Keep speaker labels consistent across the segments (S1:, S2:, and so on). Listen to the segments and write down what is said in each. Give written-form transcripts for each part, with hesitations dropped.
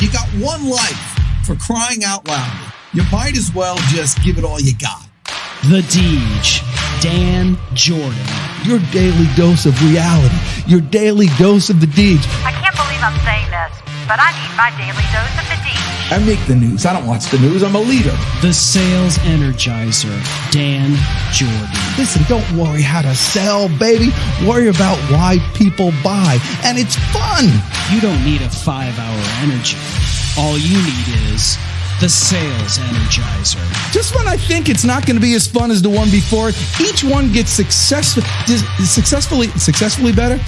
S1: You got one life, for crying out loud. You might as well just give it all you got.
S2: The Deej, Dan Jourdan.
S3: Your daily dose of reality. Your daily dose of the Deej.
S4: I can't believe I'm saying this, but I need my daily dose of the Deej.
S3: I make the news. I don't watch the news. I'm a leader.
S2: The Sales Energizer, Dan Jourdan.
S3: Listen, don't worry how to sell, baby. Worry about why people buy. And it's fun.
S2: You don't need a 5-hour energy. All you need is the Sales Energizer.
S3: Just when I think it's not going to be as fun as the one before, each one gets successfully better.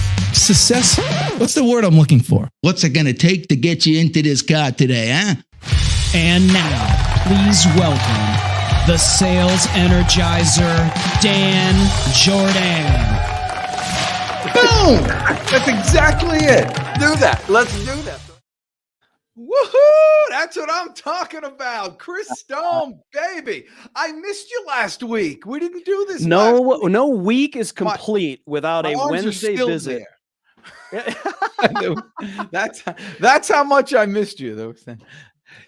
S3: What's the word I'm looking for? What's it going to take to get you into this car today, huh?
S2: And now, please welcome the Sales Energizer, Dan Jourdan.
S3: Boom! That's exactly it.
S5: Do that. Let's do that.
S6: Woohoo! That's what I'm talking about. Chris Stone, baby. I missed you last week. We didn't do this.
S5: No week is complete without a Wednesday visit.
S6: That's how much I missed you, though.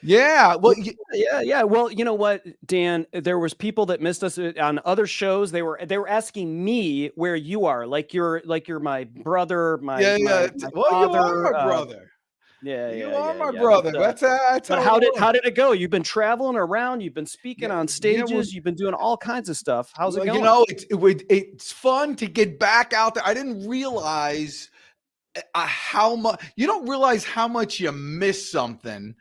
S6: Yeah. Well,
S5: yeah. Well, you know what, Dan? There was people that missed us on other shows. They were asking me where you are. Like you're my brother. My
S6: well,
S5: father,
S6: you are my brother.
S5: You
S6: are my brother. That's
S5: how did it go? You've been traveling around. You've been speaking on stages. You've been doing all kinds of stuff. How's it going?
S6: You know, it's fun to get back out there. I didn't realize how much. You don't realize how much you miss something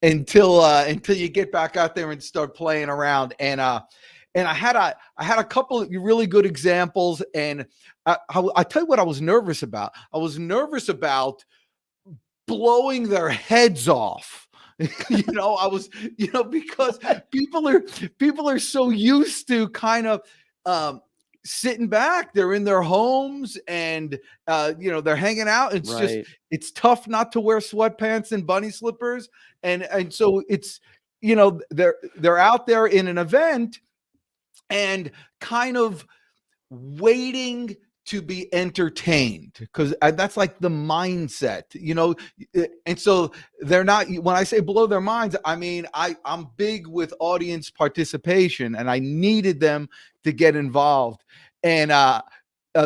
S6: until you get back out there and start playing around. And I had a couple of really good examples. And I tell you what I was nervous about. I was nervous about blowing their heads off. Because people are so used to kind of sitting back. They're in their homes and they're hanging out. It's tough not to wear sweatpants and bunny slippers. And so it's, they're out there in an event and kind of waiting to be entertained, because that's like the mindset, and so they're not, when I say blow their minds, I mean, I'm big with audience participation, and I needed them to get involved. And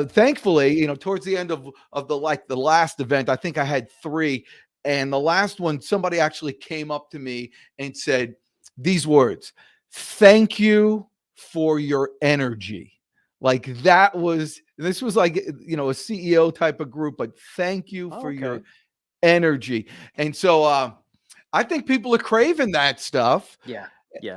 S6: thankfully, towards the end of the last event, I think I had 3, and the last one, somebody actually came up to me and said these words: "Thank you for your energy." Like this was like, a CEO type of group, but thank you for your energy. And so I think people are craving that stuff.
S5: Yeah.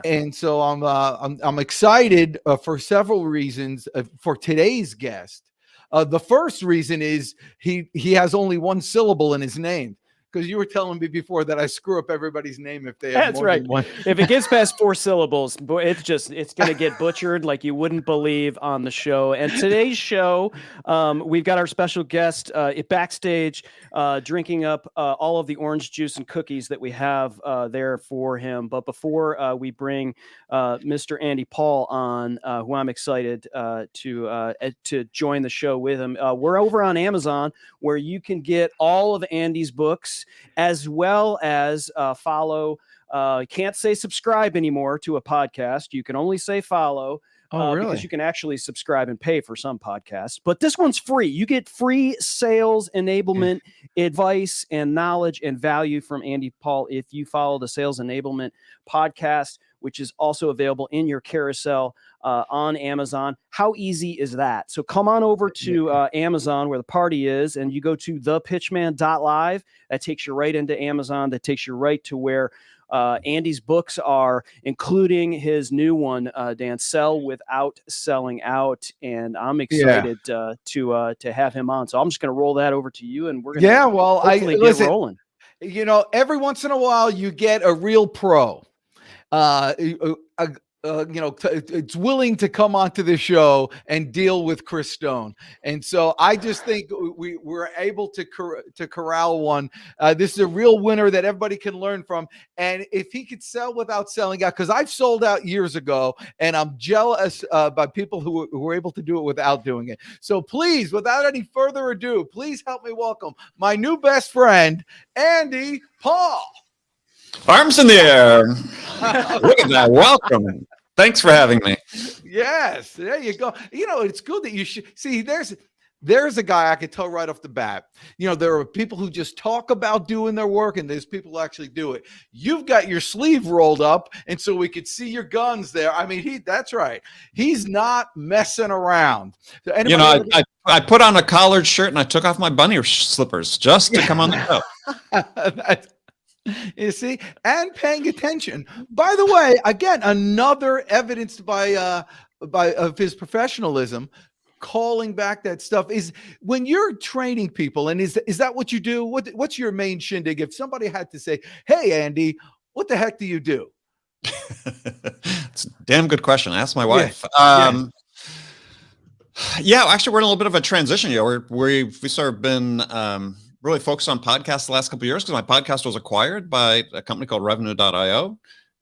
S6: And so I'm excited for several reasons for today's guest. The first reason is he has only one syllable in his name. Because you were telling me before that I screw up everybody's name if they have more than one.
S5: If it gets past 4 syllables, boy, it's going to get butchered like you wouldn't believe on the show. And today's show, we've got our special guest backstage drinking up all of the orange juice and cookies that we have there for him. But before we bring Mr. Andy Paul on, who I'm excited to join the show with him, we're over on Amazon, where you can get all of Andy's books, as well as follow. Can't say subscribe anymore to a podcast. You can only say follow.
S3: Really?
S5: Because you can actually subscribe and pay for some podcasts. But this one's free. You get free sales enablement advice and knowledge and value from Andy Paul if you follow the Sales Enablement podcast, which is also available in your carousel on Amazon. How easy is that? So come on over to Amazon, where the party is, and you go to thepitchman.live. That takes you right into Amazon. That takes you right to where Andy's books are, including his new one, Dan, Sell Without Selling Out. And I'm excited to have him on. So I'm just going to roll that over to you, and we're going to get rolling.
S6: Every once in a while you get a real pro. It's willing to come onto the show and deal with Chris Stone. And so I just think we were able to corral one. This is a real winner that everybody can learn from. And if he could sell without selling out, because I've sold out years ago, and I'm jealous by people who were able to do it without doing it. So please, without any further ado, please help me welcome my new best friend, Andy Paul.
S7: Arms in the air. Look at that. Welcome. Thanks for having me.
S6: Yes, there you go. It's good that you should see. There's a guy I could tell right off the bat. There are people who just talk about doing their work, and there's people who actually do it. You've got your sleeve rolled up, and so we could see your guns there. I mean, that's right. He's not messing around. So
S7: I put on a collared shirt and I took off my bunny slippers just to come on the show.
S6: You see, and paying attention. By the way, again, another evidence of his professionalism. Calling back that stuff is when you're training people, and is that what you do? What's your main shindig? If somebody had to say, "Hey, Andy, what the heck do you do?"
S7: It's a damn good question. Ask my wife. Yeah, actually, we're in a little bit of a transition year. We've sort of been really focused on podcasts the last couple of years because my podcast was acquired by a company called Revenue.io,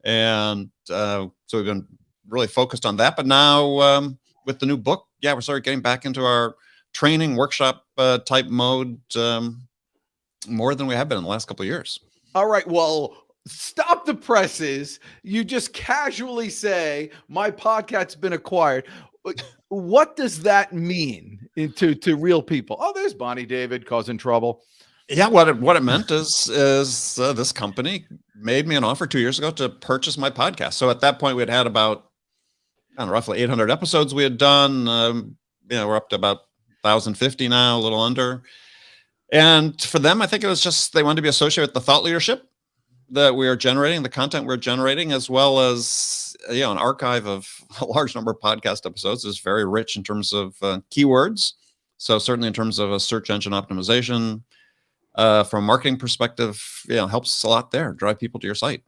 S7: and so we've been really focused on that. But now with the new book, we're sort of getting back into our training workshop type mode more than we have been in the last couple of years. All
S6: right. Well, stop the presses. You just casually say my podcast's been acquired. What does that mean to real people? Oh, there's Bonnie David causing trouble.
S7: Yeah, what it meant is this company made me an offer 2 years ago to purchase my podcast. So at that point, we had about roughly 800 episodes we had done. We're up to about 1,050 now, a little under. And for them, I think it was just they wanted to be associated with the thought leadership that we are generating, the content we're generating, as well as an archive of a large number of podcast episodes is very rich in terms of keywords. So certainly in terms of a search engine optimization, from a marketing perspective, helps a lot there, drive people to your site.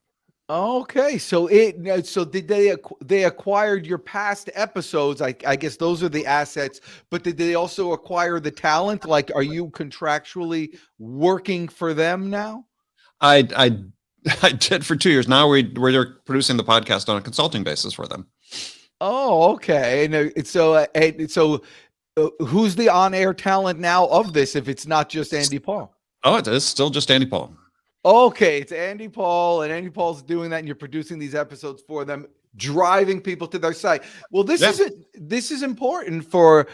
S6: Okay, so did they acquired your past episodes? I guess those are the assets, but did they also acquire the talent? Like, are you contractually working for them now?
S7: I did for 2 years. Now we're producing the podcast on a consulting basis for them.
S6: Oh, okay. And so who's the on-air talent now of this? If it's not just Andy Paul?
S7: Oh, it is still just Andy Paul.
S6: Okay, it's Andy Paul, and Andy Paul's doing that, and you're producing these episodes for them, driving people to their site. Well, this is important for.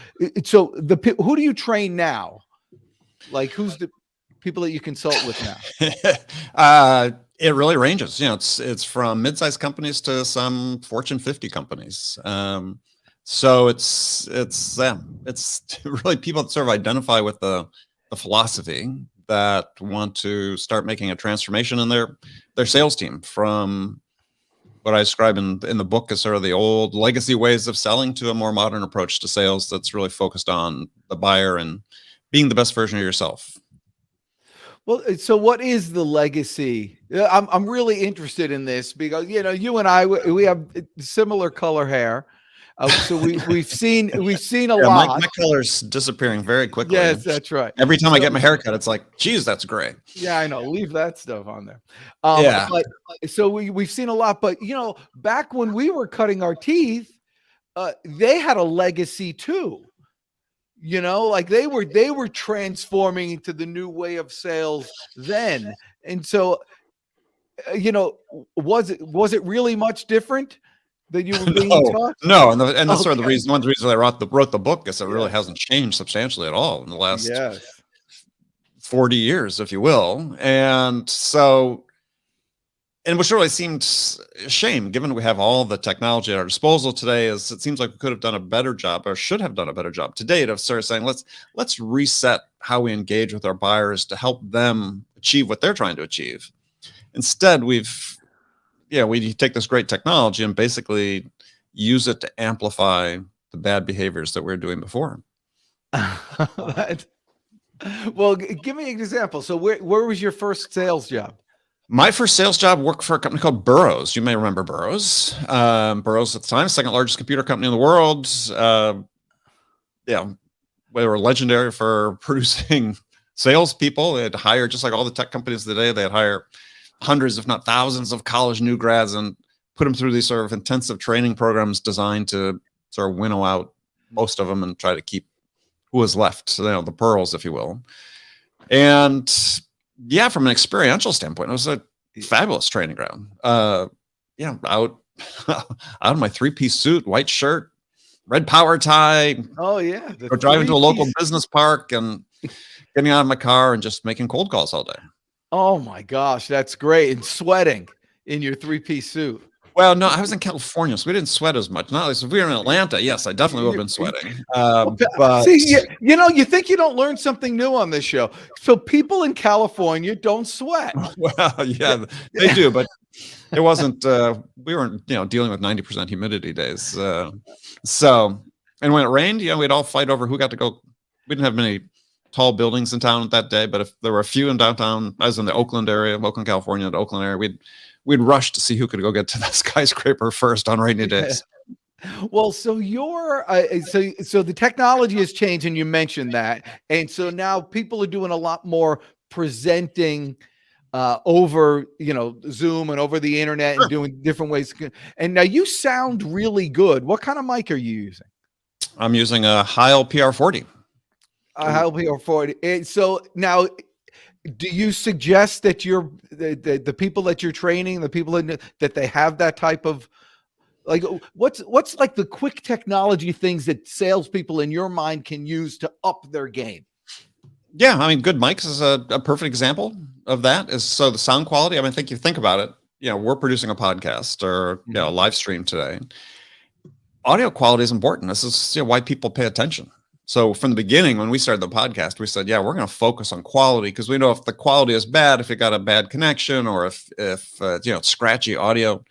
S6: So who do you train now? Like, who's the people that you consult with now?
S7: It really ranges. It's from mid-sized companies to some Fortune 50 companies. So it's really people that sort of identify with the philosophy, that want to start making a transformation in their sales team from what I describe in the book as sort of the old legacy ways of selling to a more modern approach to sales that's really focused on the buyer and being the best version of yourself.
S6: Well, so what is the legacy? I'm really interested in this because, you and I, we have similar color hair. So we've seen a lot.
S7: My color's disappearing very quickly.
S6: Yes, that's right.
S7: Every time I get my hair cut, it's like, geez, that's gray.
S6: Yeah, I know. Leave that stuff on there. But, so we've seen a lot, but back when we were cutting our teeth, they had a legacy too. Like they were transforming into the new way of sales then. And so, was it really much different? That you were being taught?
S7: No, and that's sort of the reason. One of the reasons I wrote the book is it really hasn't changed substantially at all in the last 40 years, if you will. And so, which really seemed a shame, given we have all the technology at our disposal today. Is it seems like we could have done a better job, or should have done a better job to date, of sort of saying let's reset how we engage with our buyers to help them achieve what they're trying to achieve. Instead, we take this great technology and basically use it to amplify the bad behaviors that we were doing before.
S6: Well, give me an example. So where was your first sales job?
S7: My first sales job worked for a company called Burroughs. You may remember Burroughs. Burroughs at the time, second largest computer company in the world. They were legendary for producing salespeople. They had hired, just like all the tech companies today, they'd hire hundreds, if not thousands, of college new grads and put them through these sort of intensive training programs designed to sort of winnow out most of them and try to keep who was left, so, the pearls, if you will. And from an experiential standpoint, it was fabulous training ground. Yeah, out of my 3-piece suit, white shirt, red power tie.
S6: Oh yeah,
S7: Go driving to a local business park and getting out of my car and just making cold calls all day.
S6: Oh my gosh, that's great. And sweating in your 3-piece suit.
S7: Well, no, I was in California, so we didn't sweat as much. Not like if we were in Atlanta, yes, I definitely would have been sweating. But
S6: see, you think you don't learn something new on this show. So people in California don't sweat.
S7: Well, yeah, they do, but it wasn't. We weren't, dealing with 90% humidity days. So, and when it rained, we'd all fight over who got to go. We didn't have many tall buildings in town that day, but if there were a few in downtown, I was in the Oakland area, Oakland, California, the Oakland area, we'd rush to see who could go get to the skyscraper first on rainy days.
S6: Well, so so the technology has changed, and you mentioned that, and so now people are doing a lot more presenting over Zoom and over the internet and doing different ways. And now you sound really good. What kind of mic are you using?
S7: I'm using a Heil PR40.
S6: Heil PR40. And so now, do you suggest that the people that you're training, the people that they have that type of, like, what's like the quick technology things that salespeople in your mind can use to up their game?
S7: Yeah, I mean, good mics is a perfect example of that. So the sound quality. I mean, you think about it. We're producing a podcast or a live stream today. Audio quality is important. This is why people pay attention. So from the beginning, when we started the podcast, we said, we're going to focus on quality because we know if the quality is bad, if you got a bad connection, or if it's scratchy audio,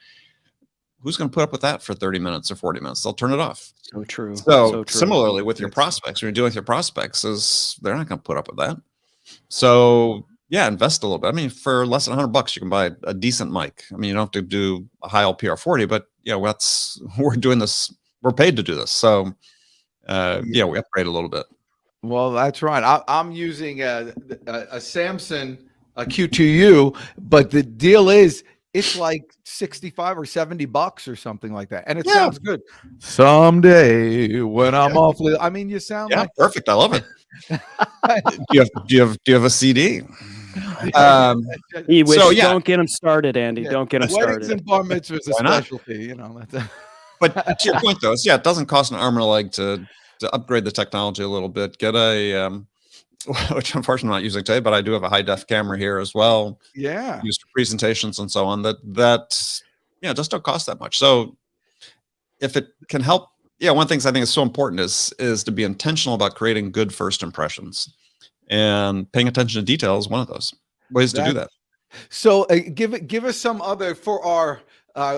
S7: who's going to put up with that for 30 minutes or 40 minutes? They'll turn it off.
S5: So true.
S7: So similarly with your prospects, when you're dealing with your prospects, they're not going to put up with that. So invest a little bit. I mean, for less than $100, you can buy a decent mic. I mean, you don't have to do a Heil PR40, but we're doing this. We're paid to do this. So we upgrade a little bit.
S6: Well, that's right. I'm using a Samsung Q2U, but the deal is it's like 65 or $70 or something like that, and it sounds good. Someday when I'm awfully, I mean, you sound like
S7: perfect. I love it. do you have a CD?
S5: Don't get him started, Andy. Don't get him started.
S6: Weddings and bar mitzvahs is a specialty,
S7: But to your point, though, it doesn't cost an arm and a leg to upgrade the technology a little bit. Get a, which unfortunately I'm not using today, but I do have a high def camera here as well.
S6: Yeah,
S7: used for presentations and so on. That just don't cost that much. So if it can help, one of the things I think is so important is to be intentional about creating good first impressions, and paying attention to detail is one of those ways to do that.
S6: So give us some other for our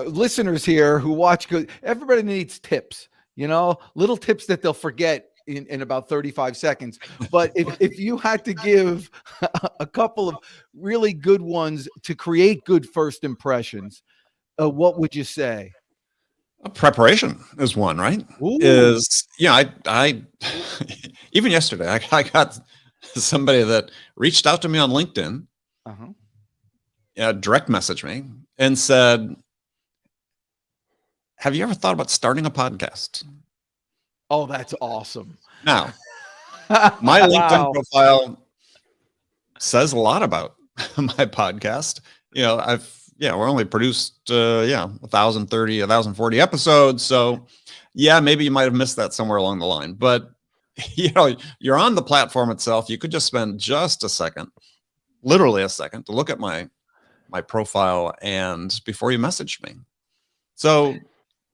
S6: listeners here who watch. Everybody needs tips, little tips that they'll forget in about 35 seconds. But if you had to give a couple of really good ones to create good first impressions, what would you say?
S7: Preparation is one, right?
S6: Ooh.
S7: I even yesterday I got somebody that reached out to me on LinkedIn, direct messaged me and said, have you ever thought about starting a podcast?
S6: Oh, that's awesome.
S7: Now, my LinkedIn profile says a lot about my podcast. We're only produced 1,030, 1,040 episodes. So maybe you might have missed that somewhere along the line. But you're on the platform itself. You could just spend just a second, literally a second, to look at my profile and before you message me. So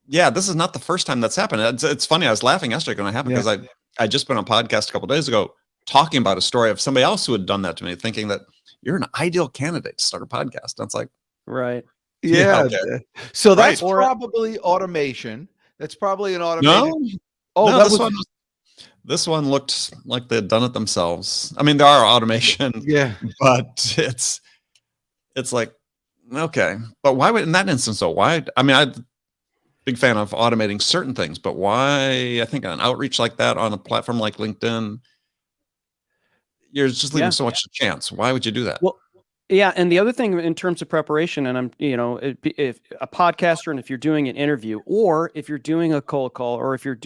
S7: this is not the first time that's happened. It's funny. I was laughing yesterday when it happened because I just been on a podcast a couple of days ago talking about a story of somebody else who had done that to me, thinking that you're an ideal candidate to start a podcast. And it's like,
S5: right.
S6: Yeah.
S7: Okay.
S6: So that's probably automation. That's probably an automation.
S7: This one looked like they'd done it themselves. I mean, there are automation, but it's like, okay, but why would in that instance though? Why? I mean, I'm a big fan of automating certain things, but why? I think an outreach like that on a platform like LinkedIn, you're just leaving so much to chance. Why would you do that?
S5: Well, Yeah, and the other thing in terms of preparation, and if a podcaster, and if you're doing an interview, or if you're doing a cold call, or if you're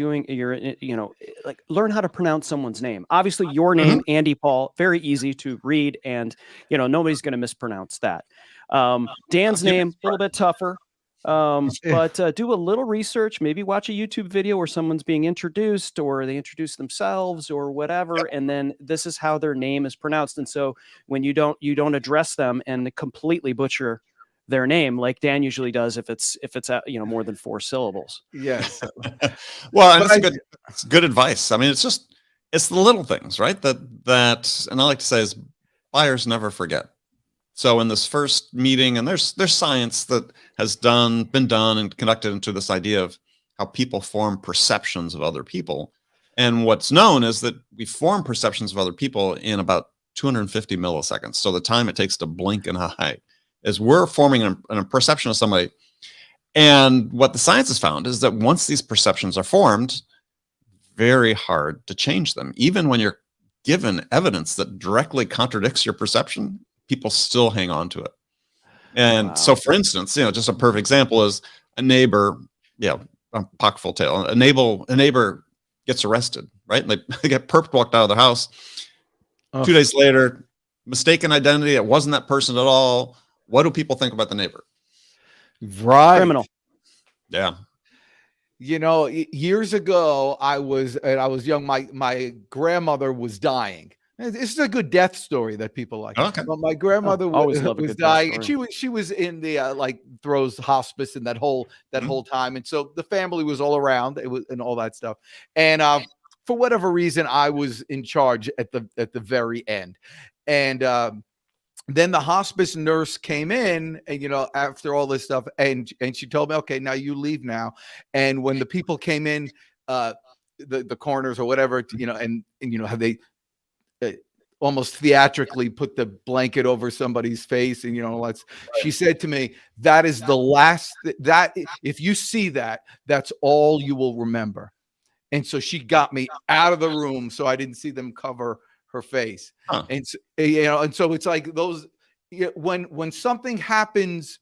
S5: like learn how to pronounce someone's name. Obviously, your name, Andy Paul, very easy to read, and nobody's going to mispronounce that. Dan's name, a little bit tougher. But do a little research, maybe watch a YouTube video where someone's being introduced, or they introduce themselves or whatever. And then this is how their name is pronounced. And so when you don't address them and completely butcher their name, like Dan usually does, if it's more than 4 syllables.
S6: Yes.
S7: Well, and it's good advice. I mean, it's the little things, right? That, and I like to say is buyers never forget. So in this first meeting, and there's science that has been done and conducted into this idea of how people form perceptions of other people. And what's known is that we form perceptions of other people in about 250 milliseconds. So the time it takes to blink an eye is we're forming a perception of somebody. And what the science has found is that once these perceptions are formed, very hard to change them. Even when you're given evidence that directly contradicts your perception, people still hang on to it. And so, for instance, just a perfect example is a neighbor, a pocket full tale. A neighbor gets arrested, right? And they get perp walked out of their house. 2 days later, mistaken identity. It wasn't that person at all. What do people think about the neighbor?
S6: Right.
S5: Criminal.
S6: Yeah. Years ago, I was young. My grandmother was dying. This is a good death story that people like.
S7: Okay.
S6: But my grandmother was dying, and she was in the Throws hospice and that whole time, and so the family was all around. It was and all that stuff, and for whatever reason, I was in charge at the very end, and then the hospice nurse came in, and after all this stuff, and she told me, okay, now you leave now, and when the people came in, the coroners or whatever, and how they almost theatrically put the blanket over somebody's face, and she said to me, that is the last that if you see that's all you will remember. And so she got me out of the room so I didn't see them cover her face. And so it's like those, when something happens,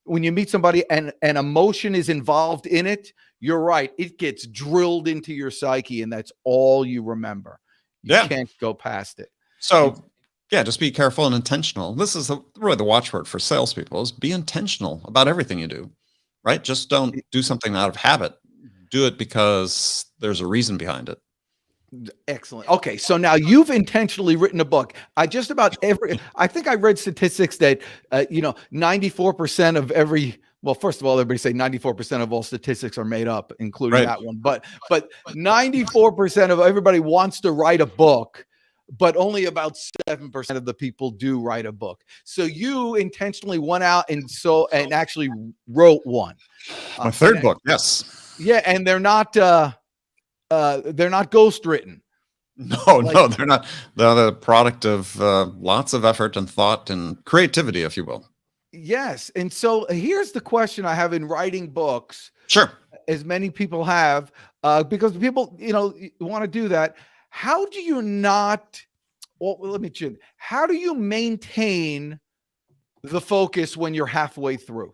S6: when you meet somebody and emotion is involved in it, you're right, it gets drilled into your psyche, and that's all you remember. You can't go past it.
S7: So, just be careful and intentional. This is really the watchword for salespeople: is be intentional about everything you do, right? Just don't do something out of habit. Do it because there's a reason behind it.
S6: Excellent. Okay, so now you've intentionally written a book. I think I read statistics that 94% of every. Well, first of all, everybody say 94% of all statistics are made up, including that one. But 94% of everybody wants to write a book, but only about 7% of the people do write a book. So you intentionally went out and actually wrote one.
S7: My third book, yes.
S6: Yeah, and they're not ghost written.
S7: No, they're not. They're the product of lots of effort and thought and creativity, if you will.
S6: Yes. And so here's the question I have in writing books.
S7: Sure.
S6: As many people have, because people, want to do that. How do you how do you maintain the focus when you're halfway through?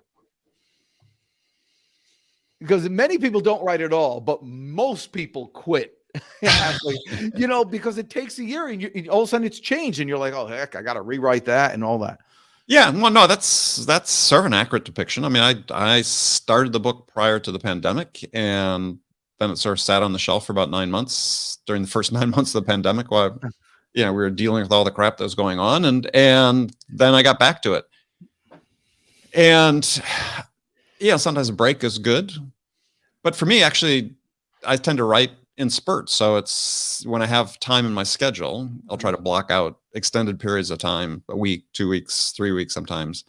S6: Because many people don't write at all, but most people quit halfway, because it takes a year, and all of a sudden it's changed, and you're like, oh heck, I got to rewrite that and all that.
S7: Yeah, well, no, that's sort of an accurate depiction. I mean, I started the book prior to the pandemic, and then it sort of sat on the shelf for about 9 months during the first 9 months of the pandemic, while we were dealing with all the crap that was going on, and then I got back to it. And sometimes a break is good, but for me, actually, I tend to write in spurts. So it's when I have time in my schedule, I'll try to block out extended periods of time, a week, 2 weeks, 3 weeks sometimes.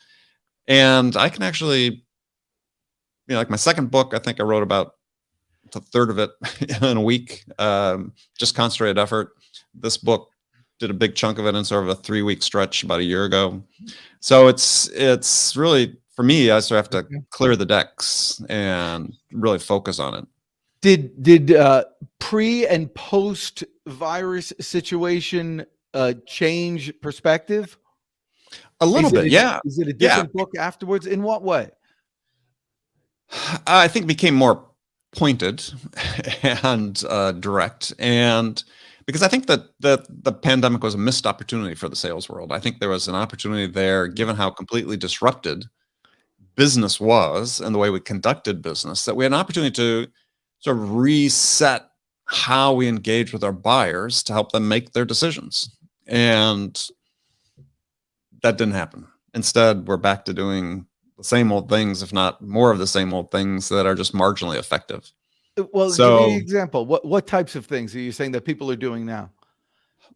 S7: And I can actually, like my second book, I think I wrote about a third of it in a week, just concentrated effort. This book did a big chunk of it in sort of a 3-week stretch about a year ago. So it's really, for me, I sort of have to clear the decks and really focus on it.
S6: Did pre and post virus situation change perspective?
S7: A little bit, yeah.
S6: Is it a different book afterwards? In what way?
S7: I think it became more pointed and direct, and because I think that the pandemic was a missed opportunity for the sales world. I think there was an opportunity there, given how completely disrupted business was and the way we conducted business, that we had an opportunity to sort of reset how we engage with our buyers to help them make their decisions. And that didn't happen. Instead, we're back to doing the same old things, if not more of the same old things that are just marginally effective.
S6: Well,
S7: So,
S6: give me an example. What types of things are you saying that people are doing now?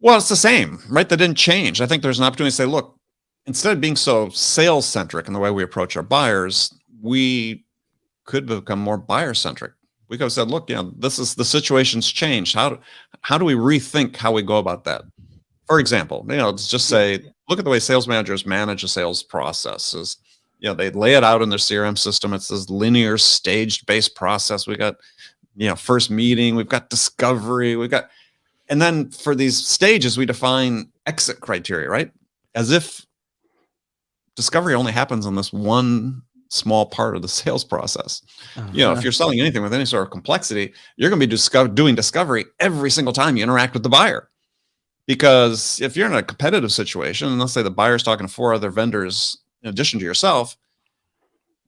S7: well, it's the same, right? That didn't change. I think there's an opportunity to say, look, instead of being so sales centric in the way we approach our buyers, we could become more buyer centric. We could have said, look, this is the situation's changed. How do we rethink how we go about that? For example, let's just say, look at the way sales managers manage a sales process. They lay it out in their CRM system. It's this linear, staged-based process. We got, first meeting. We've got discovery. And then for these stages, we define exit criteria, right? As if discovery only happens in this one small part of the sales process. If you're selling anything with any sort of complexity, you're going to be doing discovery every single time you interact with the buyer. Because if you're in a competitive situation, and let's say the buyer's talking to 4 other vendors in addition to yourself,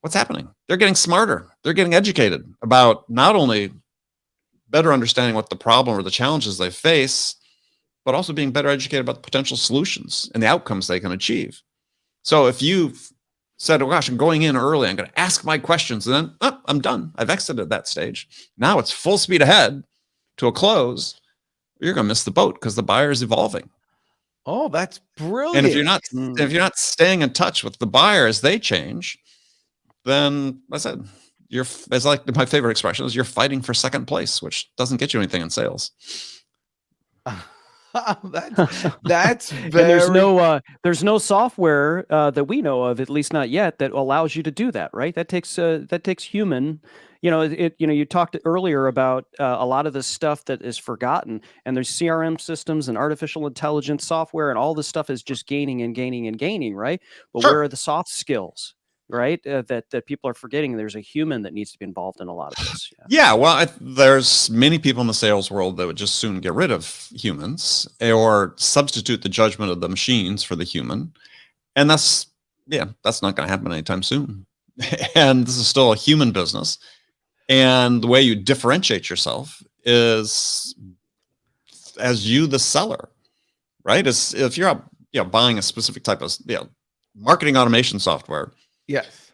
S7: what's happening? They're getting smarter. They're getting educated about not only better understanding what the problem or the challenges they face, but also being better educated about the potential solutions and the outcomes they can achieve. So if you've said, oh gosh, I'm going in early, I'm going to ask my questions, and then I'm done. I've exited that stage. Now it's full speed ahead to a close. You're going to miss the boat because the buyer is evolving.
S6: Oh, that's brilliant.
S7: And if you're not staying in touch with the buyer as they change, then I said, it's like my favorite expression is you're fighting for second place, which doesn't get you anything in sales.
S6: That's very...
S5: And there's no software that we know of, at least not yet, that allows you to do that, right? That takes human. You talked earlier about a lot of the stuff that is forgotten, and there's CRM systems and artificial intelligence software, and all this stuff is just gaining and gaining and gaining, right? But Where are the soft skills, right? That people are forgetting. There's a human that needs to be involved in a lot of this.
S7: Yeah, well, there's many people in the sales world that would just soon get rid of humans or substitute the judgment of the machines for the human, and that's not going to happen anytime soon. And this is still a human business. And the way you differentiate yourself is as you, the seller, right? As if you're buying a specific type of marketing automation software.
S6: Yes.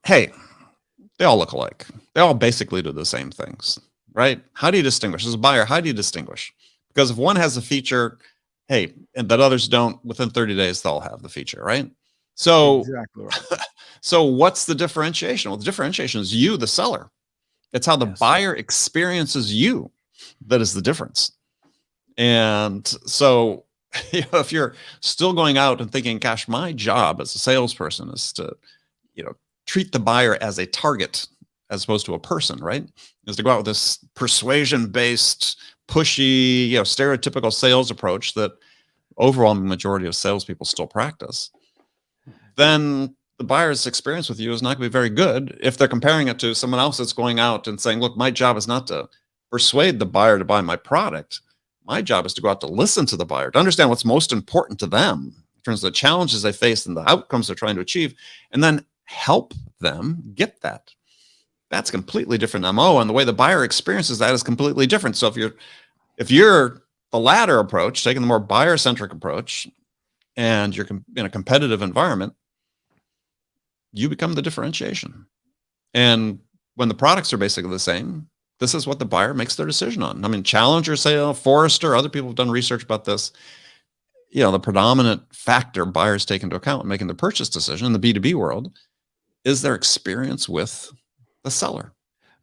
S7: Hey, they all look alike. They all basically do the same things, right? How do you distinguish? As a buyer, how do you distinguish? Because if one has a feature, and that others don't, within 30 days, they'll have the feature, right? So,
S6: exactly right.
S7: So what's the differentiation? Well, the differentiation is you, the seller. It's how the buyer experiences you that is the difference. And so, if you're still going out and thinking, gosh, my job as a salesperson is to, treat the buyer as a target as opposed to a person, right? Is to go out with this persuasion-based, pushy, stereotypical sales approach that overwhelming majority of salespeople still practice, then the buyer's experience with you is not going to be very good if they're comparing it to someone else that's going out and saying, look, my job is not to persuade the buyer to buy my product. My job is to go out to listen to the buyer, to understand what's most important to them in terms of the challenges they face and the outcomes they're trying to achieve, and then help them get that. That's completely different MO, and the way the buyer experiences that is completely different. So if you're the latter approach, taking the more buyer-centric approach, and you're in a competitive environment, you become the differentiation. And when the products are basically the same, this is what the buyer makes their decision on. I mean, Challenger, Forrester, other people have done research about this. The predominant factor buyers take into account in making the purchase decision in the B2B world is their experience with the seller.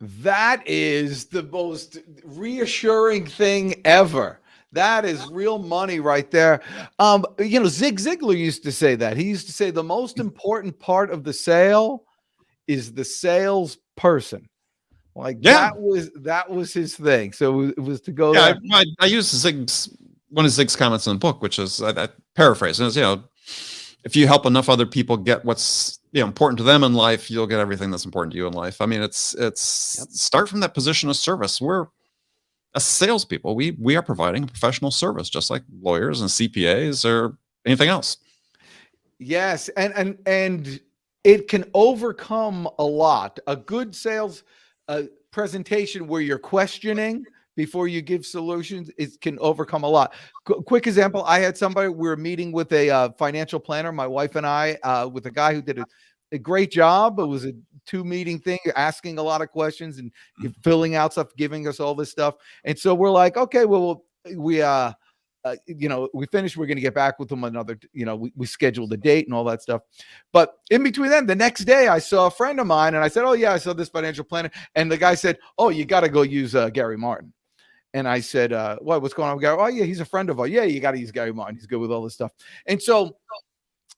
S6: That is the most reassuring thing ever. That is real money right there. Zig Ziglar used to say that. He used to say the most important part of the sale is the salesperson. That was his thing. So it was to go there.
S7: I use one of Zig's comments in the book, which is I paraphrase, and it's if you help enough other people get what's important to them in life, you'll get everything that's important to you in life. I mean, it's start from that position of service. We're as salespeople, we are providing a professional service, just like lawyers and CPAs or anything else.
S6: Yes, and it can overcome a lot. A good sales presentation where you're questioning before you give solutions, it can overcome a lot. Quick example, I had somebody, we were meeting with a financial planner, my wife and I, with a guy who did a great job. It was a 2-meeting thing, asking a lot of questions and filling out stuff, giving us all this stuff. And so we're like, okay, well, we finished, we're going to get back with them another, we scheduled a date and all that stuff. But in between then, the next day I saw a friend of mine and I said, oh yeah, I saw this financial planner. And the guy said, oh, you got to go use Gary Martin. And I said, what's going on with Gary? Oh yeah, he's a friend of ours. Yeah, you got to use Gary Martin. He's good with all this stuff. And so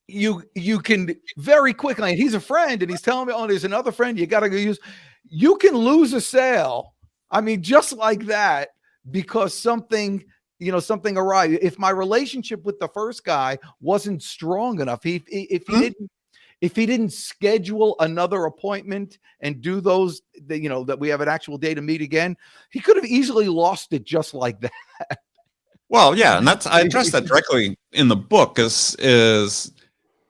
S6: you can very quickly, and he's a friend and he's telling me, oh, there's another friend you got to go use. You can lose a sale. I mean, just like that, because something arrived. If my relationship with the first guy wasn't strong enough, if he didn't schedule another appointment and do those, that we have an actual day to meet again, he could have easily lost it just like that.
S7: Well, yeah, and I address that directly in the book. Is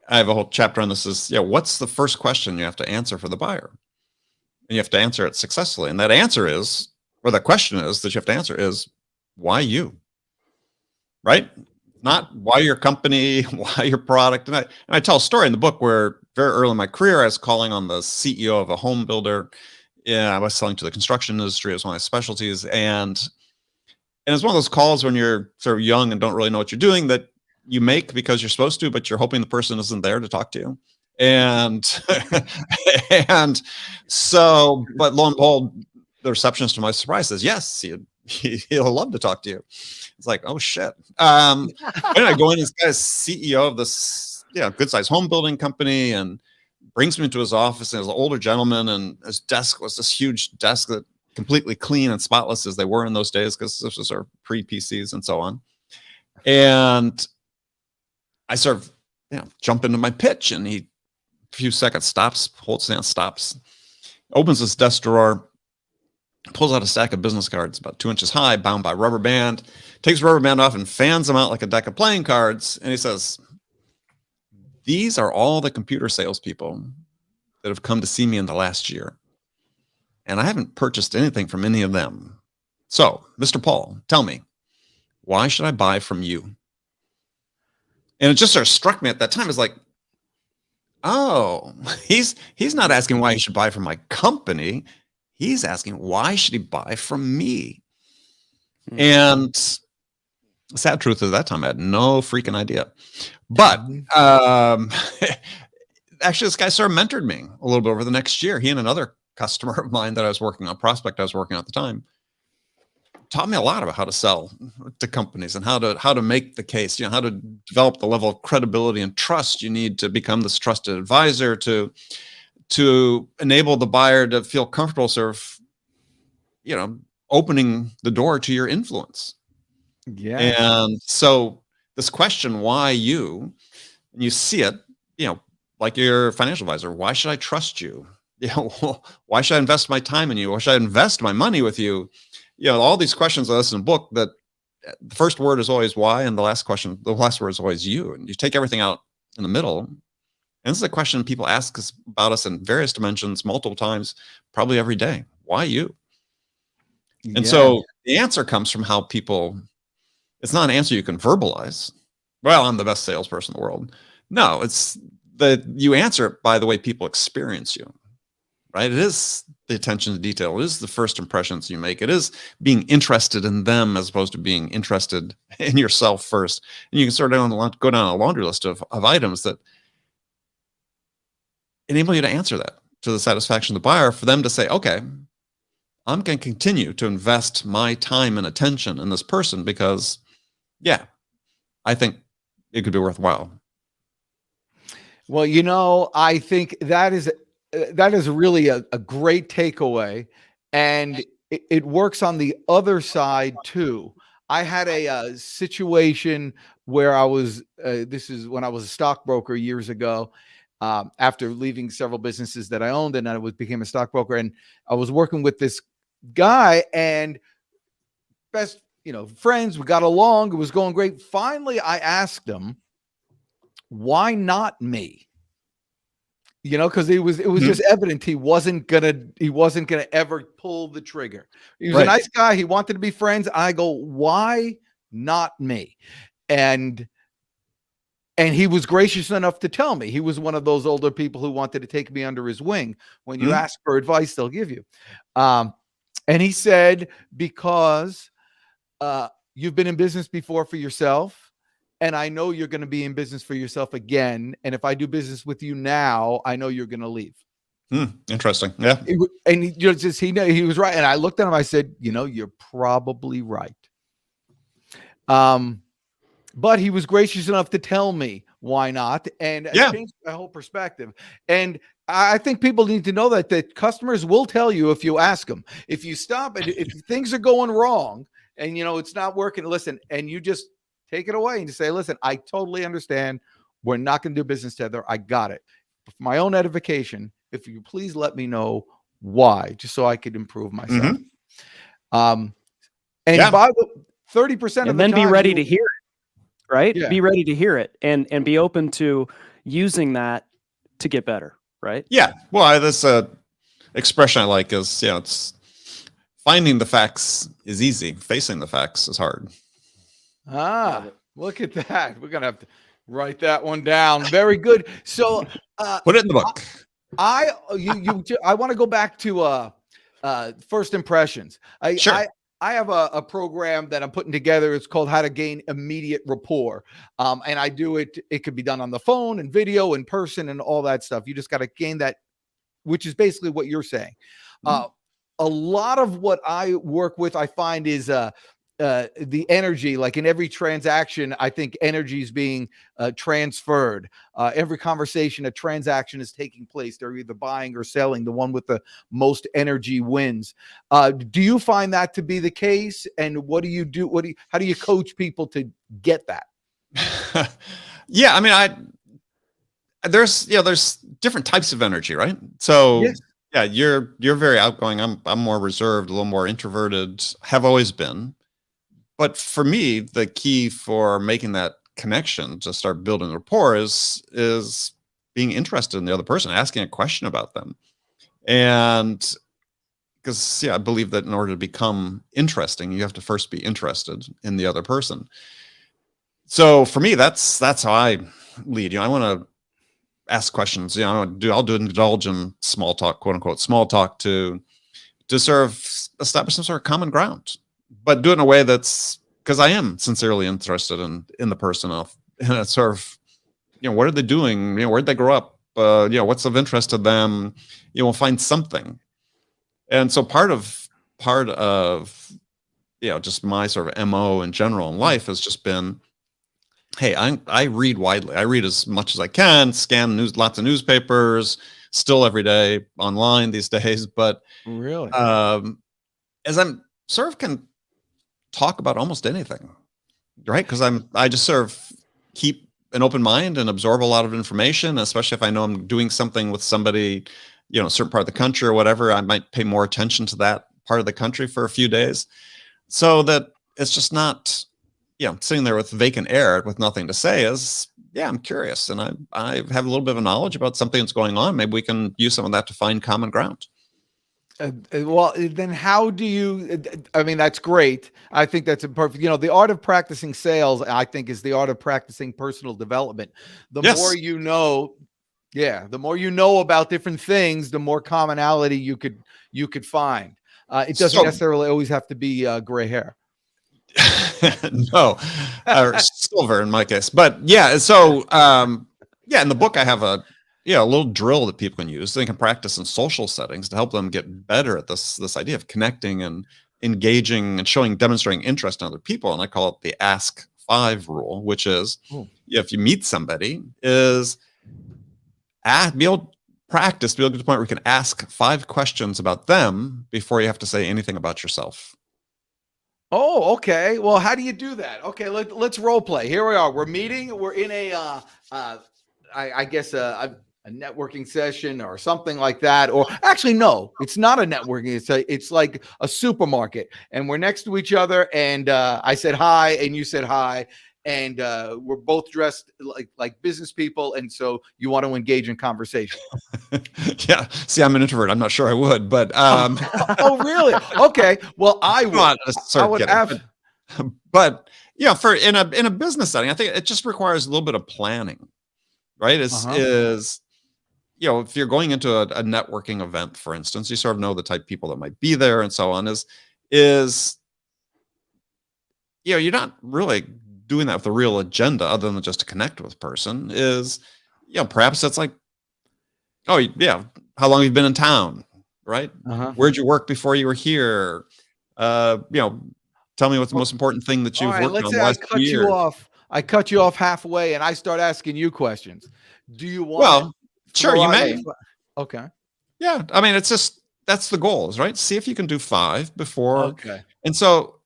S7: I have a whole chapter on this. Is what's the first question you have to answer for the buyer, and you have to answer it successfully. And that answer is, or the question is that you have to answer is, why you? Right? Not why your company, why your product. And I tell a story in the book where very early in my career, I was calling on the CEO of a home builder. Yeah, I was selling to the construction industry as one of my specialties. And it's one of those calls when you're sort of young and don't really know what you're doing that you make because you're supposed to, but you're hoping the person isn't there to talk to you. And, and so, but lo and behold, the receptionist, to my surprise, says, yes, he'll love to talk to you. It's like, oh shit. And I go in, this guy's CEO of this, good sized home building company, and brings me into his office, and he's an older gentleman, and his desk was this huge desk that completely clean and spotless as they were in those days, because this was our pre-PCs and so on. And I sort of, jump into my pitch, and he, a few seconds, stops, holds down, stops, opens his desk drawer, pulls out a stack of business cards about 2 inches high, bound by rubber band, takes the rubber band off and fans them out like a deck of playing cards. And he says, these are all the computer salespeople that have come to see me in the last year. And I haven't purchased anything from any of them. So, Mr. Paul, tell me, why should I buy from you? And it just sort of struck me at that time. It's like, oh, he's not asking why he should buy from my company. He's asking, why should he buy from me? And the sad truth is, that time I had no freaking idea. But actually, this guy sort of mentored me a little bit over the next year. He and another customer of mine that I was working on, prospect I was working on at the time, taught me a lot about how to sell to companies and how to make the case, how to develop the level of credibility and trust you need to become this trusted advisor, to enable the buyer to feel comfortable sort of, opening the door to your influence. Yeah. And so this question, why you, and you see it, like your financial advisor, why should I trust you? Why should I invest my time in you? Why should I invest my money with you? All these questions I list in the book, that the first word is always why, and the last word is always you. And you take everything out in the middle. And this is a question people ask us about us in various dimensions, multiple times, probably every day. Why you? And so the answer comes from how people, it's not an answer you can verbalize. Well, I'm the best salesperson in the world. No, it's that you answer it by the way people experience you, right? It is the attention to detail. It is the first impressions you make. It is being interested in them as opposed to being interested in yourself first. And you can sort of go down a laundry list of items that enable you to answer that to the satisfaction of the buyer, for them to say, okay, I'm going to continue to invest my time and attention in this person because, I think it could be worthwhile.
S6: Well, I think that is really a great takeaway, and it works on the other side too. I had a situation where I was, this is when I was a stockbroker years ago, after leaving several businesses that I owned, and I became a stockbroker, and I was working with this guy, and best, friends, we got along. It was going great. Finally, I asked him, why not me? Because it was just evident he wasn't gonna ever pull the trigger. He was a nice guy. He wanted to be friends. I go, why not me? And he was gracious enough to tell me. He was one of those older people who wanted to take me under his wing. When you ask for advice, they'll give you. And he said, because you've been in business before for yourself, and I know you're going to be in business for yourself again. And if I do business with you now, I know you're going to leave.
S7: Interesting. Yeah.
S6: And he was right. And I looked at him. I said, you're probably right. But he was gracious enough to tell me why not. And it changed my whole perspective. And I think people need to know that customers will tell you if you ask them. If you stop and if things are going wrong and, it's not working, listen, and you just take it away and just say, listen, I totally understand. We're not going to do business together. I got it. For my own edification, if you please let me know why, just so I could improve myself. And by the 30% of the time,
S5: and then be ready to hear it, right? Yeah. Be ready to hear it and be open to using that to get better, right?
S7: Yeah. Well, this expression I like is, it's finding the facts is easy. Facing the facts is hard.
S6: Look at that. We're going to have to write that one down. Very good. So
S7: put it in the book.
S6: I want to go back to first impressions.
S7: Sure.
S6: I have a program that I'm putting together. It's called How to Gain Immediate Rapport. And I do it. It could be done on the phone and video, in person, and all that stuff. You just got to gain that, which is basically what you're saying. A lot of what I work with, I find, is the energy. Like in every transaction, I think energy is being transferred. Every conversation, a transaction is taking place. They're either buying or selling. The one with the most energy wins. Do you find that to be the case? And what do you do? How do you coach people to get that?
S7: Yeah, I mean, there's different types of energy, right? So yeah, you're very outgoing. I'm more reserved, a little more introverted. Have always been. But for me, the key for making that connection to start building rapport is being interested in the other person, asking a question about them. And because, I believe that in order to become interesting, you have to first be interested in the other person. So for me, that's how I lead. I want to ask questions. I'll indulge in small talk, quote unquote, small talk to sort of establish some sort of common ground. But do it in a way that's, because I am sincerely interested in the person, and it's sort of, what are they doing? Where'd they grow up? What's of interest to them? We'll find something. And so part of just my sort of MO in general in life has just been, hey, I read widely. I read as much as I can, scan lots of newspapers, still every day online these days. But
S6: really,
S7: as I'm sort of can talk about almost anything, right? Because I just sort of keep an open mind and absorb a lot of information, especially if I know I'm doing something with somebody, a certain part of the country or whatever. I might pay more attention to that part of the country for a few days, so that it's just not, sitting there with vacant air with nothing to say. I'm curious, and I have a little bit of knowledge about something that's going on. Maybe we can use some of that to find common ground.
S6: Well, then how do you, I mean, that's great. I think that's a perfect, the art of practicing sales, I think, is the art of practicing personal development. The more you know, the more you know about different things, the more commonality you could find. It doesn't necessarily always have to be gray hair.
S7: No, or silver in my case. But so in the book I have a little drill that people can use. They can practice in social settings to help them get better at this idea of connecting and engaging and demonstrating interest in other people. And I call it the Ask 5 rule, which is if you meet somebody, be able to get to the point where you can ask 5 questions about them before you have to say anything about yourself.
S6: Oh, okay. Well, how do you do that? Okay, let's role play. Here we are. We're meeting. We're in I guess a networking session or something like that. Or actually, no, it's not a networking. It's like a supermarket, and we're next to each other. And I said hi, and you said hi, and we're both dressed like business people, and so you want to engage in conversation.
S7: Yeah. See, I'm an introvert. I'm not sure I would, but
S6: Oh, really? Okay. Well, I would have.
S7: But yeah, for in a business setting, I think it just requires a little bit of planning, right? Is if you're going into a networking event, for instance, you sort of know the type of people that might be there and so on. Is you're not really doing that with a real agenda other than just to connect with a person. Perhaps it's like, oh yeah, how long you've been in town, right? Where'd you work before you were here? Tell me what's the most important thing that you've worked on.
S6: Let's say I cut you off halfway, and I start asking you questions. Do you want?
S7: Well, sure, you may.
S6: Okay.
S7: Yeah, I mean, it's just that's the goals, right? See if you can do 5 before.
S6: Okay.
S7: And so,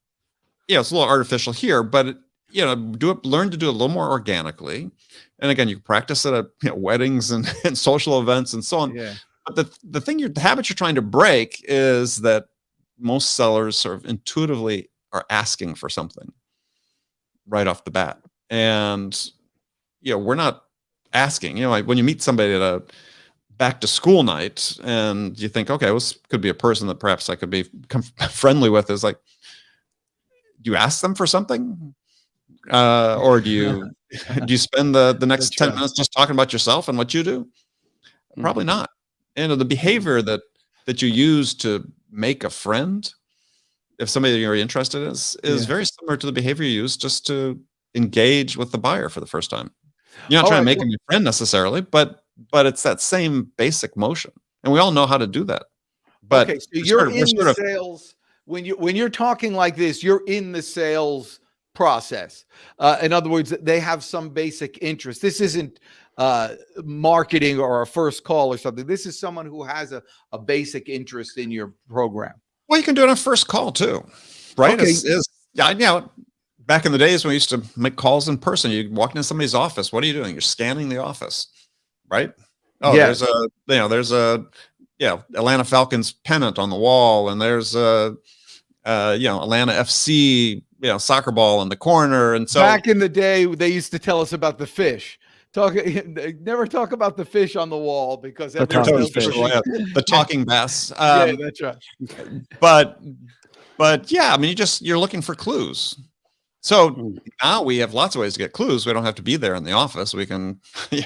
S7: it's a little artificial here, but learn to do it a little more organically. And again, you can practice it at weddings and social events and so on.
S6: Yeah.
S7: But the habit you're trying to break is that most sellers sort of intuitively are asking for something right off the bat. And, we're not asking, like when you meet somebody at a back to school night and you think, okay, this could be a person that perhaps I could become friendly with, is like, do you ask them for something? Or do you spend the next 10 minutes just talking about yourself and what you do? Probably not. And the behavior that you use to make a friend, if somebody you're interested in is very similar to the behavior you use just to engage with the buyer for the first time. You're not trying to make them your friend necessarily, but it's that same basic motion. And we all know how to do that. But
S6: okay, so you're in the sales when you're talking like this, you're in the sales process. In other words, they have some basic interest. This isn't marketing or a first call or something. This is someone who has a basic interest in your program.
S7: Well, you can do it on first call too, right?
S6: Okay.
S7: Back in the days when we used to make calls in person, you walk into somebody's office. What are you doing? You're scanning the office, right? Oh,
S6: yeah.
S7: there's a Atlanta Falcons pennant on the wall, and there's a Atlanta FC soccer ball in the corner. And so
S6: back in the day, they used to tell us about the fish. Never talk about the fish on the wall because
S7: the talking bass.
S6: Yeah, that's right.
S7: But yeah, I mean, you're looking for clues. So now we have lots of ways to get clues. We don't have to be there in the office. We can,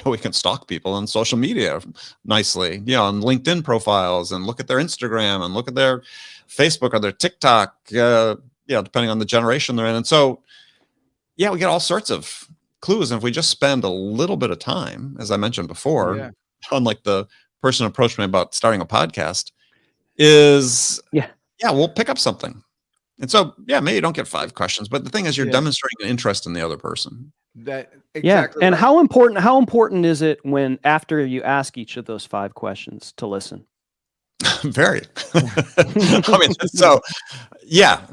S7: we can stalk people on social media nicely, on LinkedIn profiles, and look at their Instagram and look at their Facebook or their TikTok, depending on the generation they're in. And so, we get all sorts of clues. And if we just spend a little bit of time, as I mentioned before, unlike the person who approached me about starting a podcast, we'll pick up something. And so, maybe you don't get 5 questions, but the thing is, you're demonstrating an interest in the other person.
S5: And how important is it when after you ask each of those 5 questions to listen?
S7: Very. I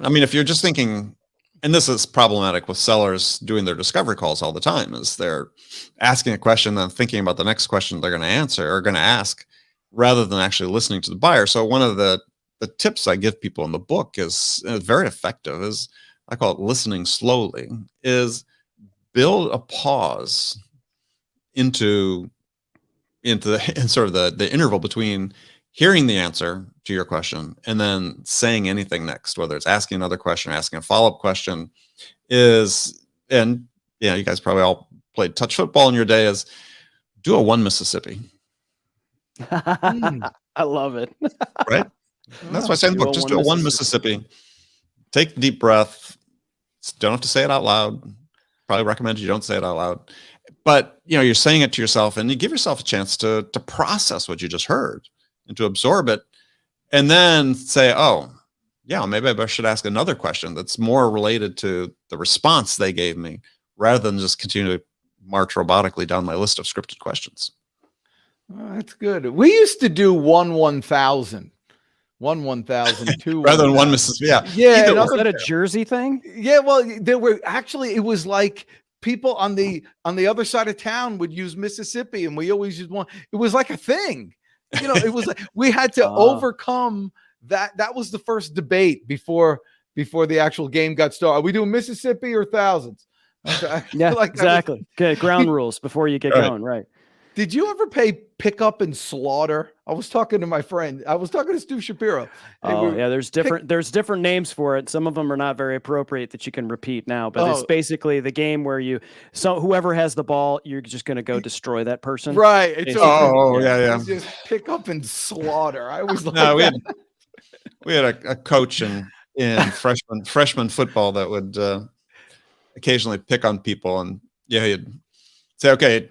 S7: mean, if you're just thinking, and this is problematic with sellers doing their discovery calls all the time, is they're asking a question, then thinking about the next question they're going to answer or going to ask, rather than actually listening to the buyer. So one of the tips I give people in the book is very effective, is I call it listening slowly, is build a pause into sort of the interval between hearing the answer to your question and then saying anything next, whether it's asking another question or asking a follow-up question, you guys probably all played touch football in your day, is do a 1 Mississippi.
S5: I love it.
S7: Right? And that's why I say in the book, just do a 1 Mississippi. Take a deep breath. Don't have to say it out loud. Probably recommend you don't say it out loud. But you're saying it to yourself, and you give yourself a chance to process what you just heard and to absorb it, and then say, oh, maybe I should ask another question that's more related to the response they gave me, rather than just continue to march robotically down my list of scripted questions.
S6: Oh, that's good. We used to do 1,000. one 1,000, two
S7: rather than one
S6: 1,000.
S7: Mississippi. Yeah.
S6: Yeah,
S5: Was that a Jersey thing?
S6: Yeah, well, there were actually, it was like people on the other side of town would use Mississippi, and we always used one. It was like a thing, it was like we had to overcome that. That was the first debate before the actual game got started. Are we doing Mississippi or thousands?
S5: Yeah, like exactly. Okay, ground rules before you get going, right?
S6: Did you ever pay pickup and slaughter? I was talking to my friend. I was talking to Stu Shapiro.
S5: Oh yeah, there's different names for it. Some of them are not very appropriate that you can repeat now, but it's basically the game where whoever has the ball, you're just going to go destroy that person.
S6: Right.
S5: It's
S6: It's just pick up and slaughter. I was like,
S7: no, we had a coach in freshman football that would occasionally pick on people, and he'd say, "Okay,